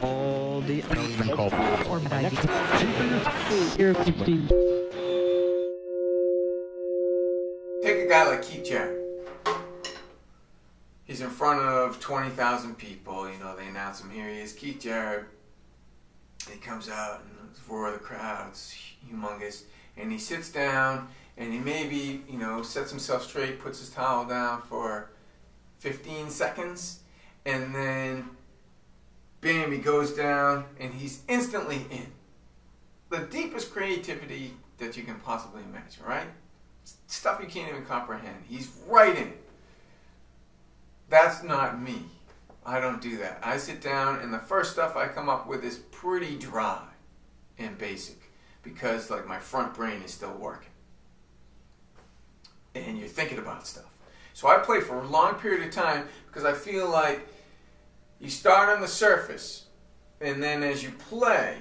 all the even called Take a guy like Keith Jarrett. He's in front of 20,000 people. You know, they announce him, here he is, Keith Jarrett. He comes out and the roar of the crowd's humongous. And he sits down and he maybe, you know, sets himself straight, puts his towel down for 15 seconds. And then, bam, he goes down and he's instantly in. The deepest creativity that you can possibly imagine, right? Stuff you can't even comprehend. He's right in. That's not me. I don't do that. I sit down and the first stuff I come up with is pretty dry and basic because like my front brain is still working. And you're thinking about stuff. So I play for a long period of time because I feel like you start on the surface and then as you play,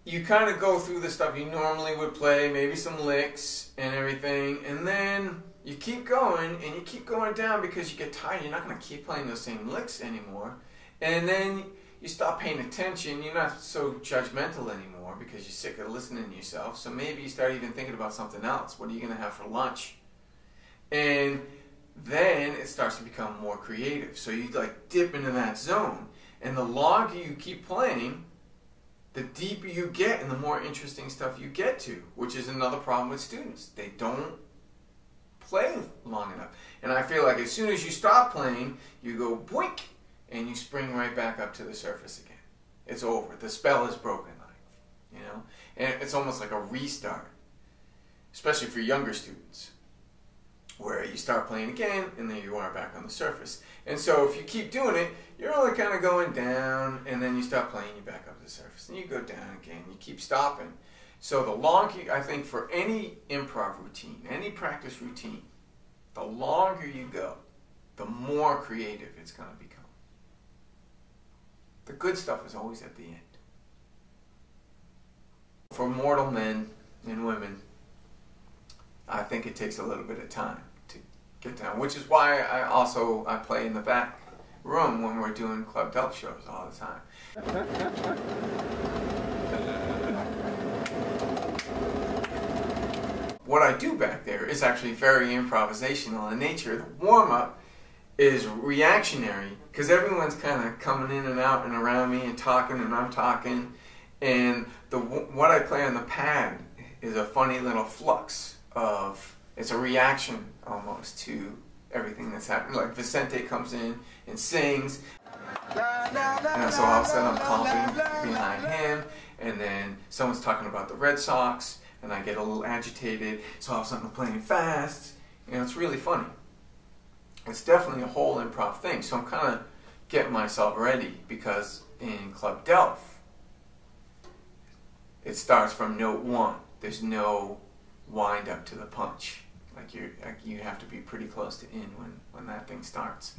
you kind of go through the stuff you normally would play, maybe some licks and everything, and then you keep going and you keep going down because you get tired. You're not going to keep playing those same licks anymore. And then you stop paying attention. You're not so judgmental anymore because you're sick of listening to yourself. So maybe you start even thinking about something else. What are you going to have for lunch? And then it starts to become more creative. So you like dip into that zone. And the longer you keep playing, the deeper you get and the more interesting stuff you get to, which is another problem with students. They don't play long enough. And I feel like as soon as you stop playing, you go boink, and you spring right back up to the surface again. It's over. The spell is broken, you know? And it's almost like a restart, especially for younger students, where you start playing again, and then you are back on the surface. And so if you keep doing it, you're only kind of going down, and then you stop playing, you're back up to the surface. And you go down again, you keep stopping. So the longer, I think for any improv routine, any practice routine, the longer you go, the more creative it's going to become. The good stuff is always at the end. For mortal men and women, I think it takes a little bit of time to get down, which is why I play in the back room when we're doing Club Delft shows all the time. What I do back there is actually very improvisational in nature. The warm-up is reactionary because everyone's kind of coming in and out and around me and talking and I'm talking. And what I play on the pad is a funny little flux of, it's a reaction almost to everything that's happening. Like Vicente comes in and sings, and so all of a sudden I'm clapping behind him, and then someone's talking about the Red Sox, and I get a little agitated, so all of a sudden I'm playing fast. You know, it's really funny. It's definitely a whole improv thing, so I'm kind of getting myself ready because in Club Delft, it starts from note one. There's no wind up to the punch. Like you have to be pretty close to in when that thing starts.